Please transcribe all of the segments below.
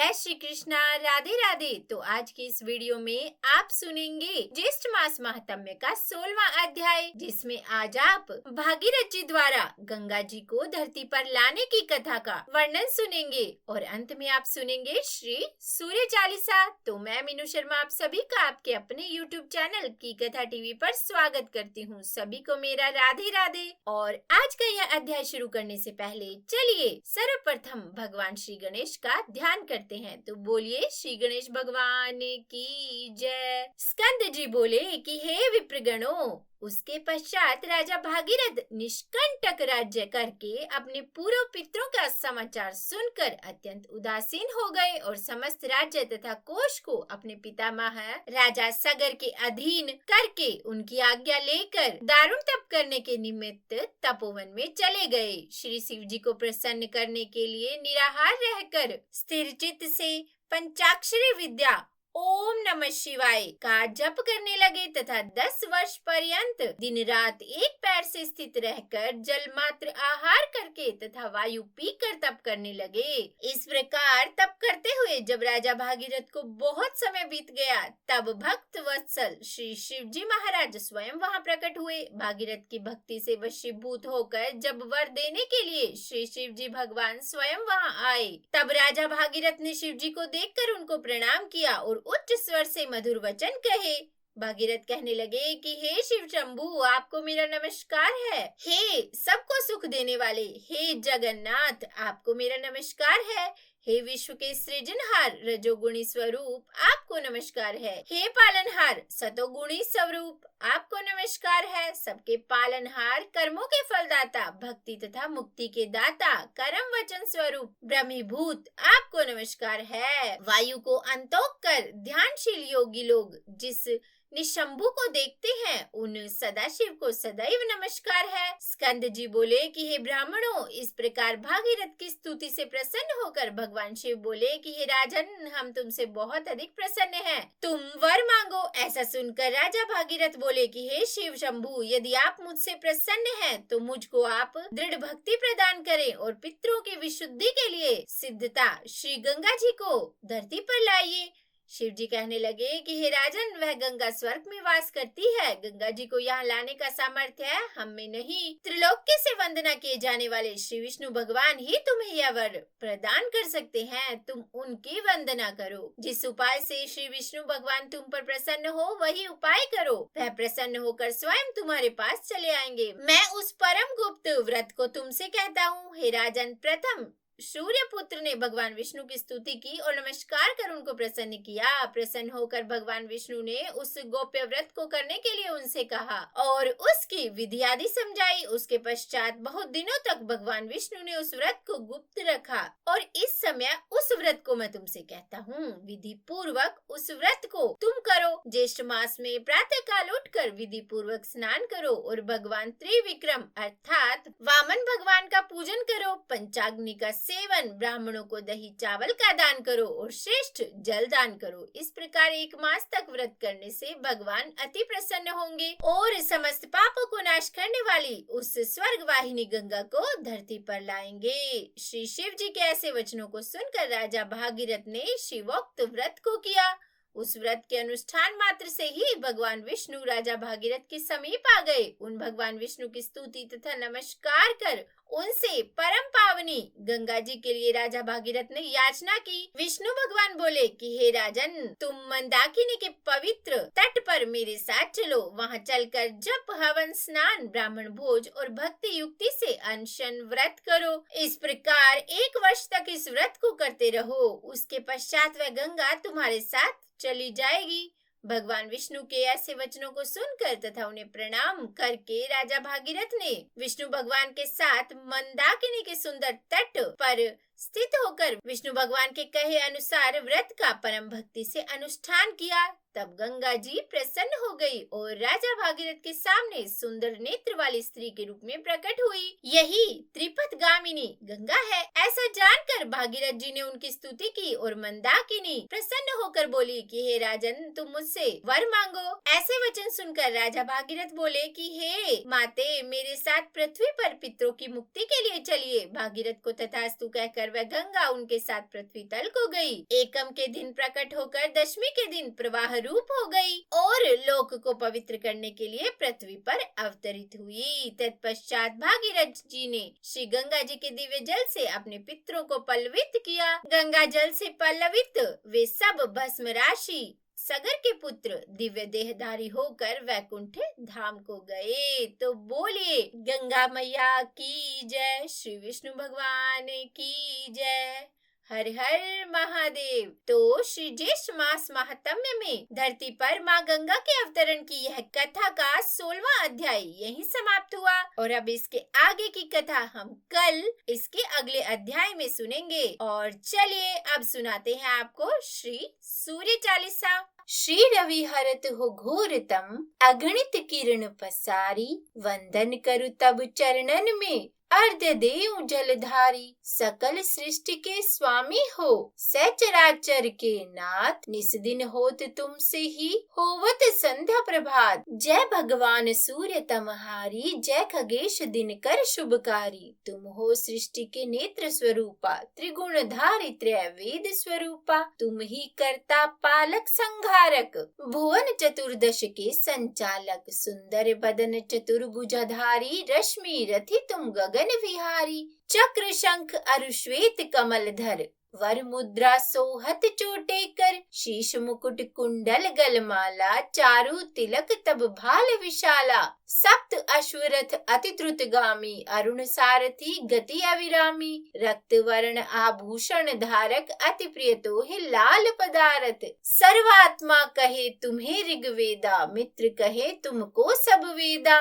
जय श्री कृष्णा, राधे राधे। तो आज की इस वीडियो में आप सुनेंगे ज्येष्ठ मास महात्म्य का 16वां अध्याय, जिसमें आज आप भागीरथ जी द्वारा गंगा जी को धरती पर लाने की कथा का वर्णन सुनेंगे और अंत में आप सुनेंगे श्री सूर्य चालीसा। तो मैं मीनू शर्मा आप सभी का आपके अपने YouTube चैनल की कथा टीवी पर स्वागत करती हूँ। सभी को मेरा राधे राधे। और आज का यह अध्याय शुरू करने से पहले चलिए सर्वप्रथम भगवान श्री गणेश का ध्यान करते हैं। तो बोलिए श्री गणेश भगवान की जय। स्कंद जी बोले कि हे विप्रगणों, उसके पश्चात राजा भागीरथ निष्कंटक राज्य करके अपने पूर्व पितरों का समाचार सुनकर अत्यंत उदासीन हो गए और समस्त राज्य तथा कोष को अपने पितामह राजा सगर के अधीन करके उनकी आज्ञा लेकर दारुण तप करने के निमित्त तपोवन में चले गए। श्री शिव जी को प्रसन्न करने के लिए निराहार रहकर स्थिर चित्त से पंचाक्षरी विद्या ओम नमः शिवाय का जप करने लगे तथा 10 वर्ष पर्यंत दिन रात एक पैर से स्थित रहकर जल मात्र आहार करके तथा वायु पीकर तप करने लगे। इस प्रकार तप करते हुए जब राजा भागीरथ को बहुत समय बीत गया, तब भक्त वत्सल श्री शिव जी महाराज स्वयं वहां प्रकट हुए। भागीरथ की भक्ति से वशीभूत होकर जब वर देने के लिए श्री शिव जी भगवान स्वयं वहां आए, तब राजा भागीरथ ने शिव जी को देखकर उनको प्रणाम किया और उच्च स्वर से मधुर वचन कहे। भागीरथ कहने लगे कि हे शिव शंभु, आपको मेरा नमस्कार है। हे सबको सुख देने वाले, हे जगन्नाथ, आपको मेरा नमस्कार है। हे विश्व के सृजनहार रजोगुणी स्वरूप, आपको नमस्कार है। हे पालनहार सतोगुणी स्वरूप, आपको नमस्कार है। सबके पालनहार कर्मों के फलदाता, भक्ति तथा मुक्ति के दाता, कर्म वचन स्वरूप ब्रह्मीभूत, आपको नमस्कार है। वायु को अंतोक कर ध्यानशील योगी लोग जिस निशंभु को देखते हैं, उन सदाशिव को सदैव नमस्कार है। स्कंद जी बोले कि हे ब्राह्मणों, इस प्रकार भागीरथ की स्तुति से प्रसन्न होकर भगवान शिव बोले कि हे राजन, हम तुमसे बहुत अधिक प्रसन्न हैं, तुम वर मांगो। ऐसा सुनकर राजा भागीरथ बोले कि हे शिव शंभु, यदि आप मुझसे प्रसन्न हैं, तो मुझको आप दृढ़ भक्ति प्रदान करें और पितरों की विशुद्धि के लिए सिद्धता श्री गंगा जी को धरती पर लाइए। शिव जी कहने लगे कि हे राजन, वह गंगा स्वर्ग में वास करती है। गंगा जी को यहाँ लाने का सामर्थ्य है हम में नहीं। त्रिलोक्य से वंदना किए जाने वाले श्री विष्णु भगवान ही तुम्हें यह वर प्रदान कर सकते हैं। तुम उनकी वंदना करो। जिस उपाय से श्री विष्णु भगवान तुम पर प्रसन्न हो, वही उपाय करो। वह प्रसन्न होकर स्वयं तुम्हारे पास चले आएंगे। मैं उस परम गुप्त व्रत को तुमसे कहता हूँ। हे राजन, प्रथम सूर्य पुत्र ने भगवान विष्णु की स्तुति की और नमस्कार कर उनको प्रसन्न किया। प्रसन्न होकर भगवान विष्णु ने उस गोप्य व्रत को करने के लिए उनसे कहा और उसकी विधि आदि समझाई। उसके पश्चात बहुत दिनों तक भगवान विष्णु ने उस व्रत को गुप्त रखा और इस समय उस व्रत को मैं तुमसे कहता हूँ। विधि पूर्वक उस व्रत को तुम करो। ज्येष्ठ मास में प्रातः काल उठकर विधि पूर्वक स्नान करो और भगवान त्रिविक्रम अर्थात वामन भगवान का पूजन करो। पंचाग्नि का सेवन, ब्राह्मणों को दही चावल का दान करो और श्रेष्ठ जल दान करो। इस प्रकार 1 मास तक व्रत करने से भगवान अति प्रसन्न होंगे और समस्त पापों को नाश करने वाली उस स्वर्ग वाहिनी गंगा को धरती पर लाएंगे। श्री शिव जी के ऐसे वचनों को सुनकर राजा भागीरथ ने शिवोक्त व्रत को किया। उस व्रत के अनुष्ठान मात्र से ही भगवान विष्णु राजा भागीरथ के समीप आ गए। उन भगवान विष्णु की स्तुति तथा नमस्कार कर उनसे परम पावनी गंगा जी के लिए राजा भागीरथ ने याचना की। विष्णु भगवान बोले कि हे राजन, तुम मंदाकिनी के पवित्र तट पर मेरे साथ चलो। वहां चलकर जप, हवन, स्नान, ब्राह्मण भोज और भक्ति युक्ति से अनशन व्रत करो। इस प्रकार 1 वर्ष तक इस व्रत को करते रहो। उसके पश्चात वह गंगा तुम्हारे साथ चली जाएगी। भगवान विष्णु के ऐसे वचनों को सुनकर तथा उन्हें प्रणाम करके राजा भागीरथ ने विष्णु भगवान के साथ मंदाकिनी के सुंदर तट पर स्थित होकर विष्णु भगवान के कहे अनुसार व्रत का परम भक्ति से अनुष्ठान किया। तब गंगा जी प्रसन्न हो गई और राजा भागीरथ के सामने सुंदर नेत्र वाली स्त्री के रूप में प्रकट हुई। यही त्रिपथगामिनी गंगा है। ऐसा जानकर भागीरथ जी ने उनकी स्तुति की और मंदाकिनी प्रसन्न होकर बोली कि हे राजन, तुम मुझसे वर मांगो। ऐसे वचन सुनकर राजा भागीरथ बोले कि हे माते, मेरे साथ पृथ्वी पर पितरों की मुक्ति के लिए चलिए। भागीरथ को तथास्तु कहकर होकर वह गंगा उनके साथ पृथ्वी तल को गई। एकम के दिन प्रकट होकर दशमी के दिन प्रवाह रूप हो गई और लोक को पवित्र करने के लिए पृथ्वी पर अवतरित हुई। तत्पश्चात भागीरथ जी ने श्री गंगा जी के दिव्य जल से अपने पितरों को पल्लवित किया। गंगा जल से पल्लवित वे सब भस्म राशि सगर के पुत्र दिव्य देहधारी होकर वैकुंठ धाम को गए। तो बोलिए गंगा मैया की जय, श्री विष्णु भगवान की जय, हर हर महादेव। तो श्री ज्येष्ठ मास महात्म्य में धरती पर माँ गंगा के अवतरण की यह कथा का 16वां अध्याय यहीं समाप्त हुआ और अब इसके आगे की कथा हम कल इसके अगले अध्याय में सुनेंगे। और चलिए अब सुनाते हैं आपको श्री सूर्य चालीसा। श्री रवि हरत हो घोरतम, अगणित किरण पसारी, वंदन करु तब चरणन में, अर्ध्य देव जलधारी, सकल सृष्टि के स्वामी हो, सचराचर के नाथ, निस दिन होत तुमसे ही, होवत संध्या प्रभात, जय भगवान सूर्य तमहारी, जय खगेश दिनकर शुभकारी, तुम हो सृष्टि के नेत्र स्वरूपा, त्रिगुण धारी त्रैवेद स्वरूपा, तुम ही कर्ता पालक संहारक, भुवन चतुर्दश के संचालक, सुंदर बदन चतुर्भुजाधारी, रश्मि रथि तुम गगन विहारी, चक्र शंख अरुश्वेत कमल धर, वर मुद्रा सोहत चोटेकर, शीश मुकुट कुंडल गलमाला, चारु तिलक तब भाल विशाला, सप्त अश्वरथ अति द्रुतगामी, अरुण सारथी गति अविरामी, रक्त वर्ण आभूषण धारक, अति प्रिय तोहे लाल पदारथ, सर्वात्मा कहे तुम्हें ऋग्वेदा, मित्र कहे तुमको सब वेदा,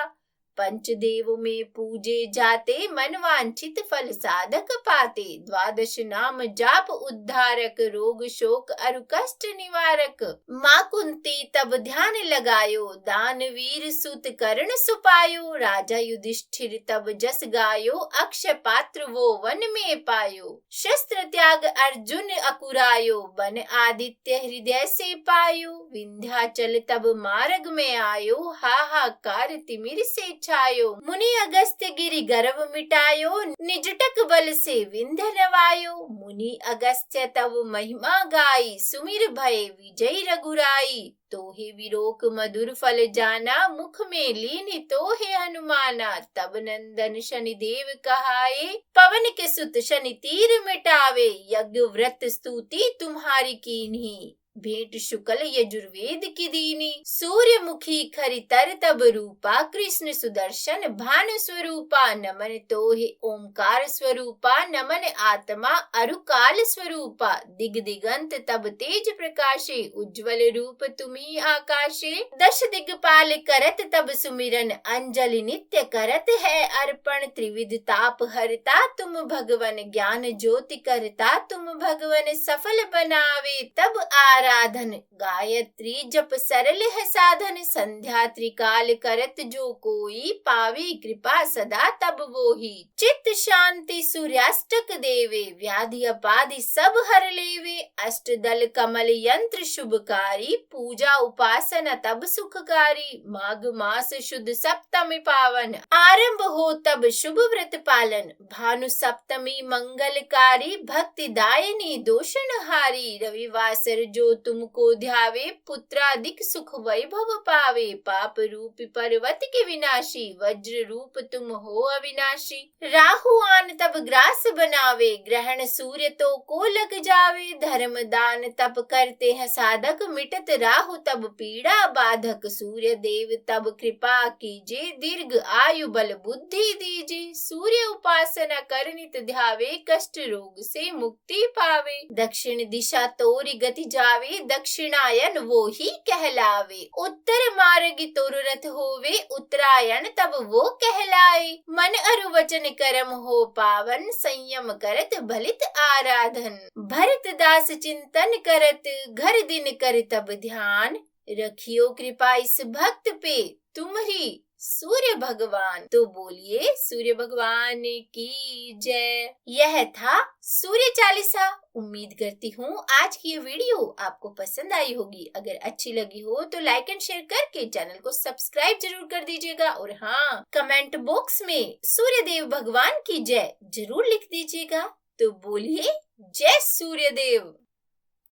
पंचदेव में पूजे जाते, मन वांछित फल साधक पाते, द्वादश नाम जाप उद्धारक, रोग शोक अरु कष्ट निवारक, माँ कुंती तब ध्यान लगायो, दानवीर सुत कर्ण सुपायो, राजा युधिष्ठिर तब जस गायो, अक्षय पात्र वो वन में पायो, शस्त्र त्याग अर्जुन अकुरायो, बन आदित्य हृदय से पायो, विंध्याचल तब मार्ग में आयो, हाहाकार तिमिर से छायो, मुनि अगस्त्य गिरि गर्व मिटायो, निजटक बल से विंध्य नवायो, मुनि अगस्त्य तब महिमा गाई, सुमिर भय विजय रघुराई, तोहे विरोक मधुर फल जाना, मुख में लीन तोहे हनुमाना, तब नंदन शनि देव कहाए, पवन के सुत शनि तीर मिटावे, यज्ञ व्रत स्तुति तुम्हारी कीन्ही, भेंट शुक्ल यजुर्वेद की दीनी, सूर्यमुखी खरितर तब रूपा, कृष्ण सुदर्शन भानु स्वरूपा, नमन तोहे ओंकार स्वरूपा, नमन आत्मा अरुकाल स्वरूपा, दिग दिगंत तब तेज प्रकाशे, उज्ज्वल रूप तुम्ही आकाशे, दश दिग्पाल करत तब सुमिरन, अंजलि नित्य करत है अर्पण, त्रिविध ताप हरता तुम भगवन, ज्ञान ज्योति करता तुम भगवन, सफल बनावे तब आराधन, गायत्री जप सरल है साधन, संध्या त्रिकाल करत जो कोई, पावे कृपा सदा तब वो ही, चित्त शांति सूर्याष्टक देवे, व्याधि अपाधि सब हर लेवे, अष्ट दल कमल यंत्र शुभकारी, पूजा उपासना तब सुखकारी, माघ मास शुद्ध सप्तमी पावन, आरंभ हो तब शुभ व्रत पालन, भानु सप्तमी मंगलकारी, भक्ति दायनी दोषणहारी, रविवासर जो तुमको ध्यावे, पुत्रादिक सुख वैभव पावे, पाप रूपी पर्वत के विनाशी, वज्र रूप तुम हो अविनाशी, राहु आन तब ग्रास बनावे, ग्रहण सूर्य तो को लग जावे, धर्म दान तब करते हैं साधक, मिटत राहु तब पीड़ा बाधक, सूर्य देव तब कृपा कीजे, दीर्घ आयु बल बुद्धि दीजे, सूर्य उपासना कर नित ध्यावे, कष्ट रोग से मुक्ति पावे, दक्षिण दिशा तोरी गति जावे, दक्षिणायन वो ही कहलावे, उत्तर मार्ग तोर रथ होवे, उत्तरायण तब वो कहलाए, मन अरु वचन कर्म हो पावन, संयम करत भलित आराधन, भरत दास चिंतन करत, घर दिन कर तब ध्यान, रखियो कृपा इस भक्त पे तुम्हारी सूर्य भगवान। तो बोलिए सूर्य भगवान की जय। यह था सूर्य चालीसा। उम्मीद करती हूँ आज की ये वीडियो आपको पसंद आई होगी। अगर अच्छी लगी हो तो लाइक एंड शेयर करके चैनल को सब्सक्राइब जरूर कर दीजिएगा और हाँ, कमेंट बॉक्स में सूर्य देव भगवान की जय जरूर लिख दीजिएगा। तो बोलिए जय सूर्यदेव।